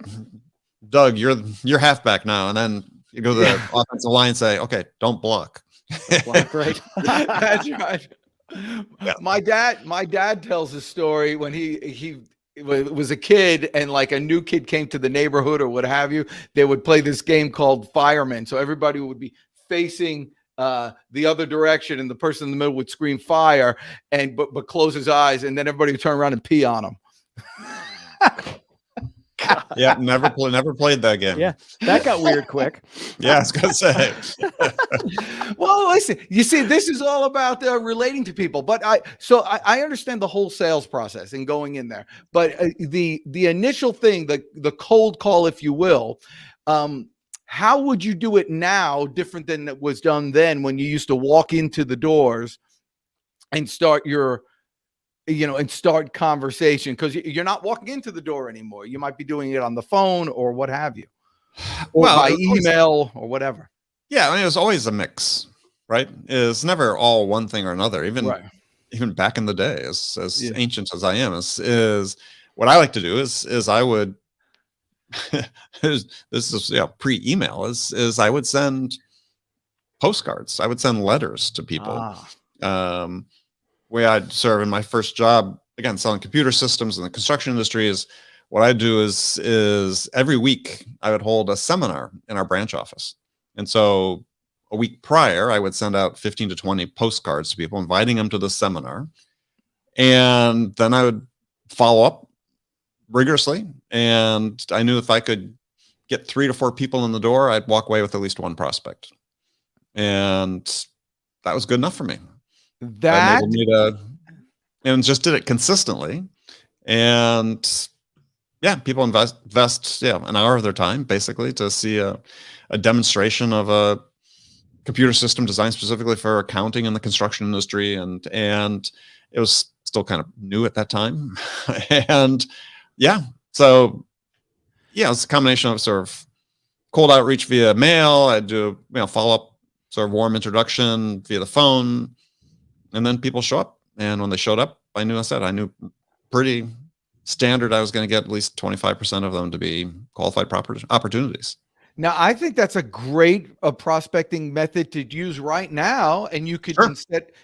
S7: Doug, you're halfback now," and then you go to the offensive line and say, "Okay, don't block."
S5: Block, right?
S6: That's right. Yeah. My dad tells a story when he was a kid, and like a new kid came to the neighborhood or what have you. They would play this game called Fireman, so everybody would be facing the other direction, and the person in the middle would scream fire, but close his eyes, and then everybody would turn around and pee on him.
S7: Yeah, never played that game.
S5: Yeah, that got weird quick.
S7: Yeah, I was gonna say.
S6: Well, listen, you see, this is all about relating to people. But I understand the whole sales process and going in there. But the initial thing, the cold call, if you will, how would you do it now, different than it was done then, when you used to walk into the doors and start and start conversation? Because you're not walking into the door anymore. You might be doing it on the phone or what have you, or by email or whatever.
S7: Yeah, I mean, it was always a mix, right? It's never all one thing or another. Even back in the day, as ancient as I am, is what I like to do is I would. This is pre-email. Is I would send postcards. I would send letters to people. Way I'd serve in my first job, again, selling computer systems in the construction industry, is what I do is every week I would hold a seminar in our branch office. And so a week prior, I would send out 15 to 20 postcards to people, inviting them to the seminar. And then I would follow up rigorously. And I knew if I could get 3 to 4 people in the door, I'd walk away with at least one prospect. And that was good enough for me.
S6: That
S7: and just did it consistently, and people invest an hour of their time basically to see a demonstration of a computer system designed specifically for accounting in the construction industry, and it was still kind of new at that time. And so it's a combination of sort of cold outreach via mail. I'd do follow up, sort of warm introduction via the phone. And then people show up. And when they showed up, I knew pretty standard I was going to get at least 25% of them to be qualified opportunities.
S6: Now, I think that's a great prospecting method to use right now. And you could,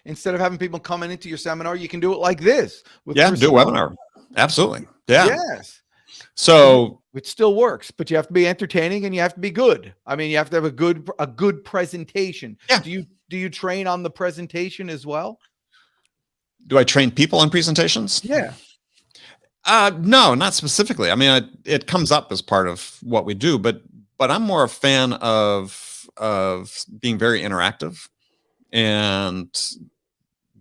S6: instead of having people coming into your seminar, you can do it like this.
S7: Do a webinar. Absolutely. Yeah.
S6: Yes.
S7: So
S6: it still works, but you have to be entertaining and you have to be good. I mean, you have to have a good presentation.
S7: Yeah.
S6: Do you train on the presentation as well?
S7: Do I train people on presentations?
S6: Yeah.
S7: No, not specifically. I mean, it comes up as part of what we do, but I'm more a fan of being very interactive and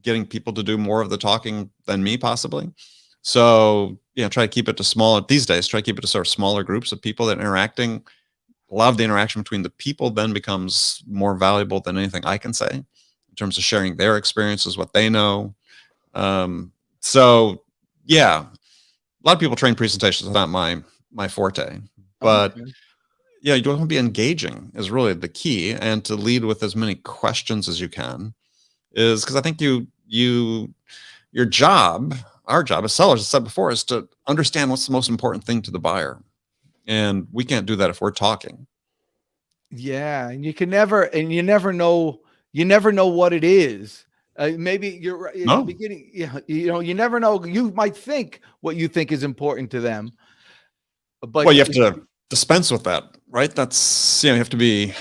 S7: getting people to do more of the talking than me, possibly. So, try to keep it to smaller these days. Try to keep it to sort of smaller groups of people that are interacting. A lot of the interaction between the people then becomes more valuable than anything I can say in terms of sharing their experiences, what they know. So, a lot of people train presentations. It's not my forte, but you don't want to be engaging is really the key, and to lead with as many questions as you can is because I think your job, our job as sellers, as I said before, is to understand what's the most important thing to the buyer. And we can't do that if we're talking.
S6: Yeah. And you never know what it is. Maybe you're right in the beginning. You never know. You might think what you think is important to them, but
S7: you have to dispense with that, right? That's, you have to be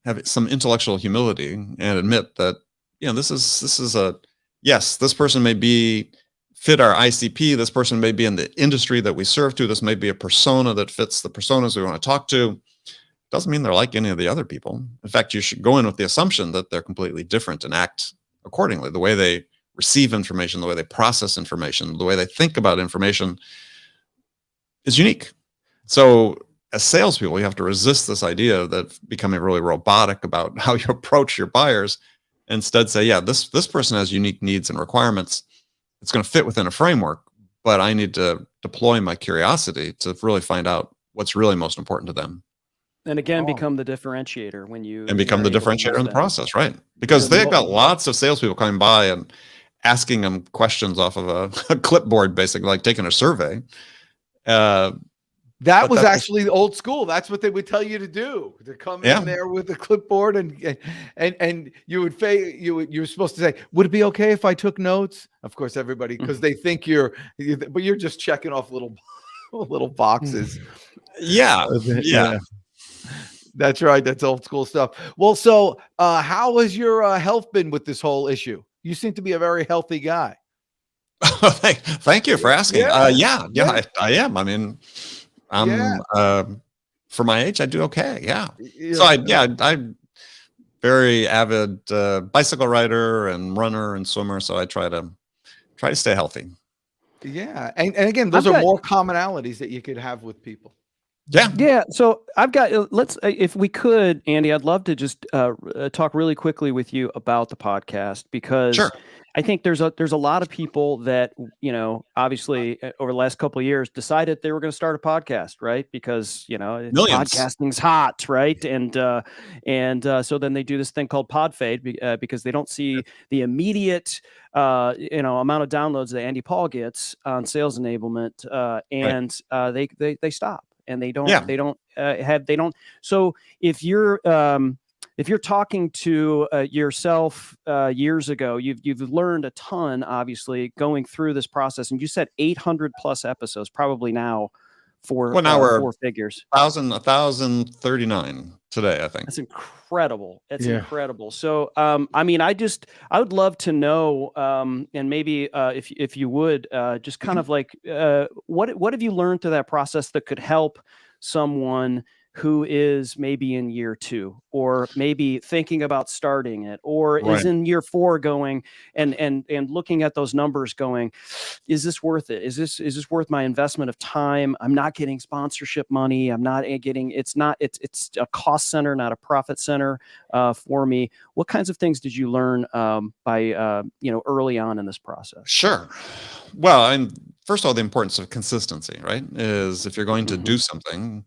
S7: have some intellectual humility and admit that, this is yes, this person may fit our ICP. This person may be in the industry that we serve to. This may be a persona that fits the personas we want to talk to. Doesn't mean they're like any of the other people. In fact, you should go in with the assumption that they're completely different and act accordingly. The way they receive information, the way they process information, the way they think about information is unique. So as salespeople, you have to resist this idea that becoming really robotic about how you approach your buyers. Instead say, this person has unique needs and requirements. It's going to fit within a framework, but I need to deploy my curiosity to really find out what's really most important to them.
S5: And again, become the differentiator when you
S7: become the differentiator in the process, right? Because they've got lots of salespeople coming by and asking them questions off of a clipboard, basically like taking a survey.
S6: That was actually old school. That's what they would tell you to do, to come in there with a clipboard and you were supposed to say, would it be okay if I took notes? Of course, everybody, because they think but you're just checking off little boxes.
S7: Yeah.
S6: That's right. That's old school stuff. Well, so how has your health been with this whole issue? You seem to be a very healthy guy.
S7: Thank you for asking. I am. I mean, for my age, I do okay. Yeah. So I'm very avid bicycle rider and runner and swimmer. So I try to stay healthy.
S6: Yeah. And again, those are more commonalities that you could have with people.
S5: Yeah. So I've got, if we could, Andy, I'd love to just talk really quickly with you about the podcast, because I think there's a lot of people that, obviously over the last couple of years decided they were going to start a podcast, right? Because, podcasting's hot, right? And so then they do this thing called pod fade because they don't see the immediate, amount of downloads that Andy Paul gets on Sales Enablement, they stop. And they don't. So if you're talking to yourself years ago, you've learned a ton, obviously, going through this process. And you said 800 plus episodes, probably now for four figures.
S7: 1,039 today, I think.
S5: That's incredible. That's incredible. So, I would love to know, and maybe if you would, just kind of like, what have you learned through that process that could help someone who is maybe in year 2, or maybe thinking about starting it, or is in year 4 going and looking at those numbers going, is this worth it? Is this worth my investment of time? I'm not getting sponsorship money. I'm not getting, it's a cost center, not a profit center for me. What kinds of things did you learn by early on in this process?
S7: Sure. Well, first of all, the importance of consistency, right? Is if you're going to do something,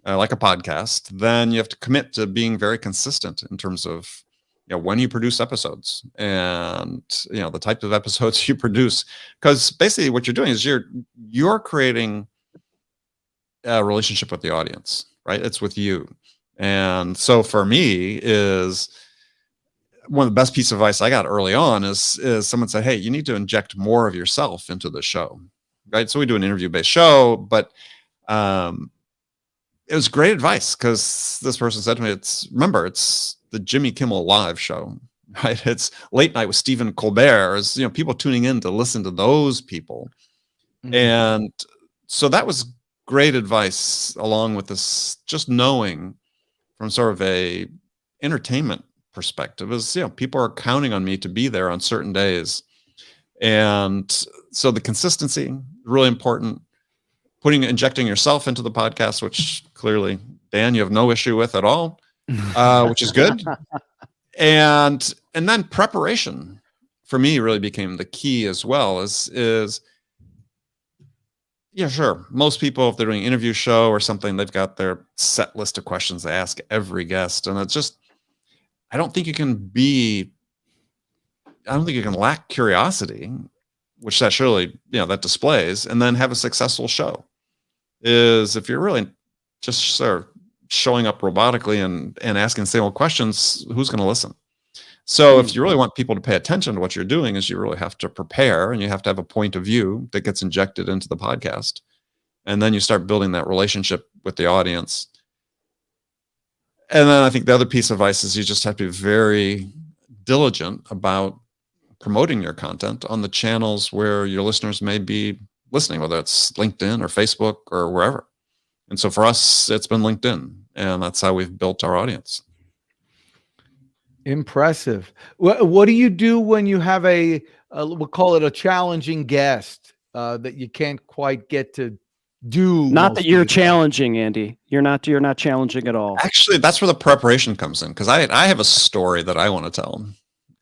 S7: like a podcast, then you have to commit to being very consistent in terms of when you produce episodes and the type of episodes you produce, because basically what you're doing is you're creating a relationship with the audience, right? It's with you. And so for me, is one of the best pieces of advice I got early on is someone said, hey, you need to inject more of yourself into the show, right? So we do an interview-based show, but it was great advice, because this person said to me, it's the Jimmy Kimmel Live show, right? It's late night with Stephen Colbert. It's, people tuning in to listen to those people. And so that was great advice, along with this, just knowing from sort of a entertainment perspective is, people are counting on me to be there on certain days. And so the consistency, really important. Injecting yourself into the podcast, which clearly, Dan, you have no issue with at all, which is good. And then preparation for me really became the key as well. Is sure. Most people, if they're doing an interview show or something, they've got their set list of questions they ask every guest, and it's just, I don't think you can lack curiosity, which that surely that displays, and then have a successful show. Is if you're really just sort of showing up robotically and asking the same old questions, who's going to listen? So if you really want people to pay attention to what you're doing, is you really have to prepare, and you have to have a point of view that gets injected into the podcast. And then you start building that relationship with the audience. And then I think the other piece of advice is you just have to be very diligent about promoting your content on the channels where your listeners may be listening, whether it's LinkedIn or Facebook or wherever. And so for us, it's been LinkedIn, and that's how we've built our audience.
S6: Impressive. What do you do when you have we'll call it a challenging guest that you can't quite get to do?
S5: Not that you're challenging, Andy. You're not challenging at all.
S7: Actually, that's where the preparation comes in, because I have a story that I want to tell,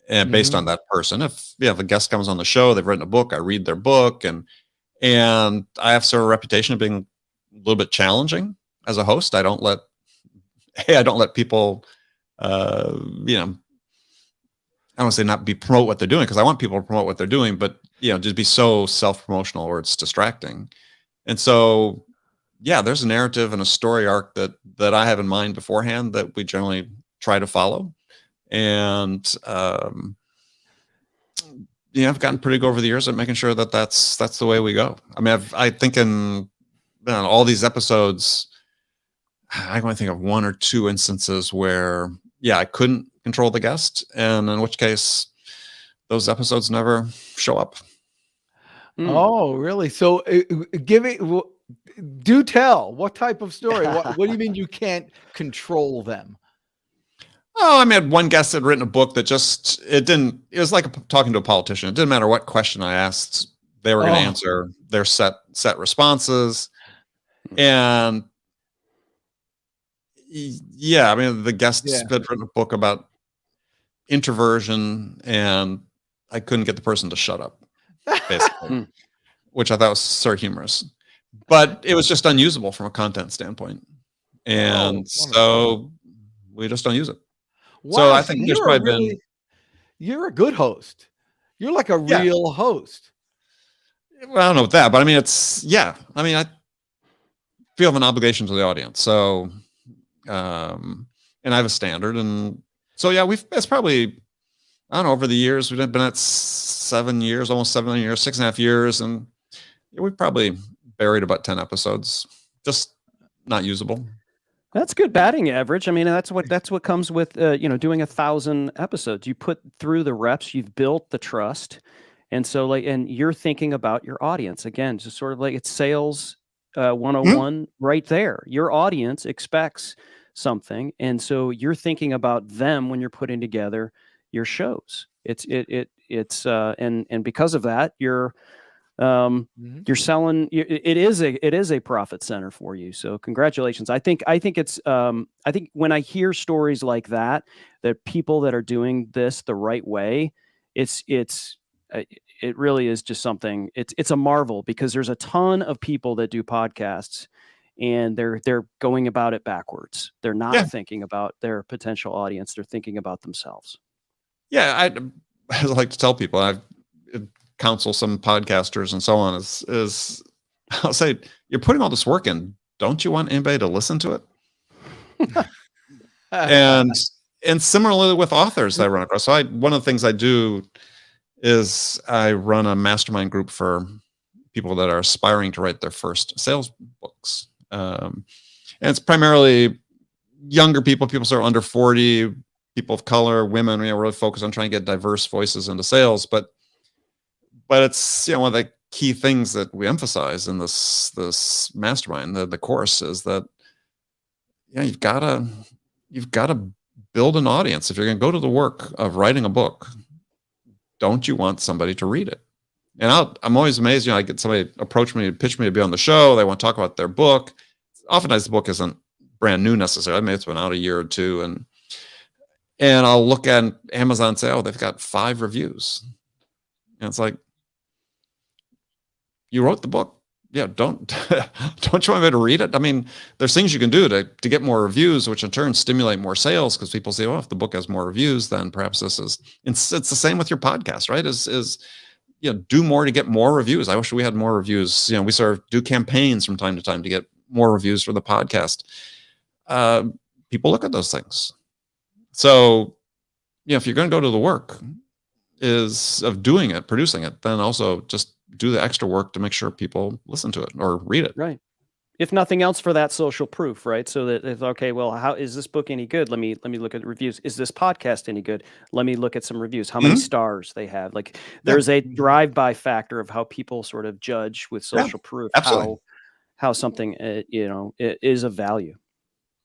S7: and based on that person. If a guest comes on the show, they've written a book, I read their book, and I have sort of a reputation of being a little bit challenging as a host. I don't let people, I don't want to say not promote what they're doing, because I want people to promote what they're doing, but just be so self-promotional or it's distracting. And so, there's a narrative and a story arc that I have in mind beforehand that we generally try to follow. And, I've gotten pretty good over the years at making sure that that's the way we go. I mean, I think in all these episodes, I can only think of one or two instances where, I couldn't control the guest, and in which case those episodes never show up.
S6: Oh, really? So do tell, what type of story? What do you mean you can't control them?
S7: Oh, I mean, one guest had written a book that it was like talking to a politician. It didn't matter what question I asked, they were going to answer their set responses. And I mean, the guest had written a book about introversion, and I couldn't get the person to shut up, basically, which I thought was sort of humorous, but it was just unusable from a content standpoint. And so we just don't use it.
S6: Wow,
S7: so I think there's probably
S6: you're a good host. You're like a real host.
S7: Well, I don't know about that, but I mean, I feel an obligation to the audience. So, and I have a standard. And so, it's probably, I don't know, over the years, we've been at 7 years, almost 7 years, 6.5 years. And we've probably buried about 10 episodes, just not usable.
S5: That's good batting average. I mean, that's what comes with doing 1,000 episodes. You put through the reps, you've built the trust, and so and you're thinking about your audience again. Just sort of like it's sales 101 right there. Your audience expects something, and so you're thinking about them when you're putting together your shows. It's and because of that, you're selling. It is a profit center for you. So congratulations. I think it's I think when I hear stories like that people that are doing this the right way, it really is just something. It's a marvel, because there's a ton of people that do podcasts, and they're going about it backwards. They're not thinking about their potential audience. They're thinking about themselves. I like to tell people, I've counsel some podcasters and so on, is I'll say, you're putting all this work in, don't you want anybody to listen to it? and similarly with authors that I run across. So one of the things I do is I run a mastermind group for people that are aspiring to write their first sales books. And it's primarily younger people sort of under 40, people of color, women. We're really focused on trying to get diverse voices into sales, but it's one of the key things that we emphasize in this mastermind, the course, is that you've got to build an audience. If you're going to go to the work of writing a book, don't you want somebody to read it? And I'm always amazed. I get somebody approach me, pitch me to be on the show. They want to talk about their book. Oftentimes the book isn't brand new necessarily. I mean, it's been out a year or two, and I'll look at Amazon and say, they've got 5 reviews, and it's like, you wrote the book. Don't you want me to read it? I mean, there's things you can do to get more reviews, which in turn stimulate more sales, because people say, if the book has more reviews, then perhaps this is. It's the same with your podcast, right? Is do more to get more reviews. I wish we had more reviews. We sort of do campaigns from time to time to get more reviews for the podcast. People look at those things. So, if you're going to go to the work of doing it, producing it, then also just do the extra work to make sure people listen to it or read it. Right. if nothing else, for that social proof, right? So that if, okay, well, how is this book any good? Let me look at the reviews. Is this podcast any good? Let me look at some reviews. How many stars they have? Like, there's a drive-by factor of how people sort of judge with social proof how something is of value.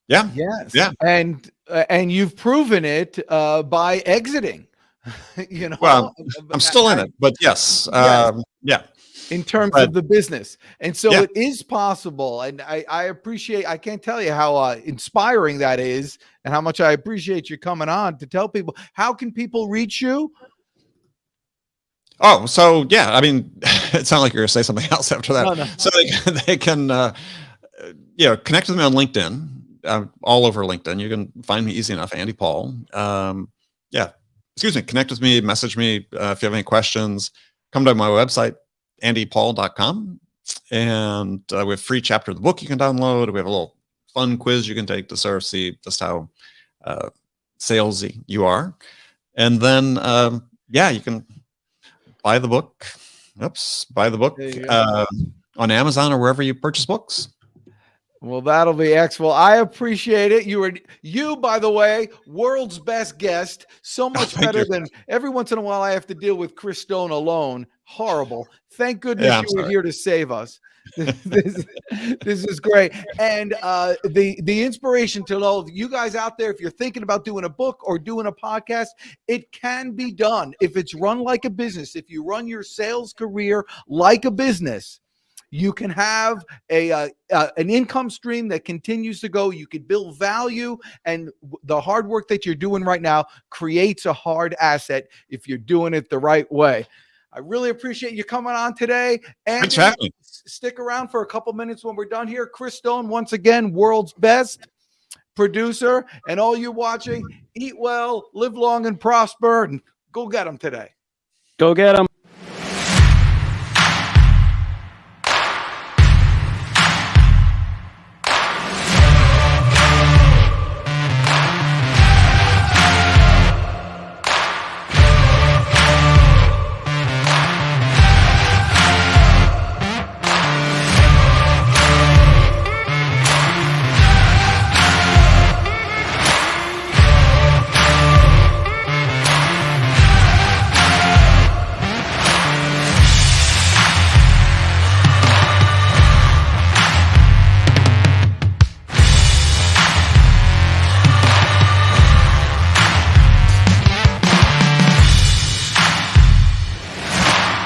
S7: Yeah.
S6: Yes.
S7: Yeah.
S6: And you've proven it by exiting.
S7: Well, I'm still in it, but yes. Yeah.
S6: In terms of the business. And so
S7: Yeah.
S6: it is possible. And I appreciate, I can't tell you how inspiring that is and how much I appreciate you coming on to tell people. How can people reach you?
S7: Oh, so yeah, I mean, it sounded like you're going to say something else after that.
S6: No.
S7: So they can connect with me on LinkedIn. I'm all over LinkedIn. You can find me easy enough, Andy Paul. Connect with me, message me if you have any questions. Come to my website, andypaul.com, and we have a free chapter of the book you can download. We have a little fun quiz you can take to sort of see just how salesy you are. And then, you can buy the book. Buy the book on Amazon or wherever you purchase books.
S6: Well, that'll be excellent. I appreciate it. You, by the way, world's best guest. So much better than every once in a while I have to deal with Chris Stone alone. Horrible. Thank goodness you were here to save us. This is great. And the inspiration to all of you guys out there, if you're thinking about doing a book or doing a podcast, it can be done. If it's run like a business, if you run your sales career like a business, you can have an income stream that continues to go. You could build value, and the hard work that you're doing right now creates a hard asset if you're doing it the right way. I really appreciate you coming on today. And stick around for a couple minutes when we're done here. Chris Stone, once again, world's best producer. And all you watching, eat well, live long, and prosper, and go get them today.
S5: Go get them.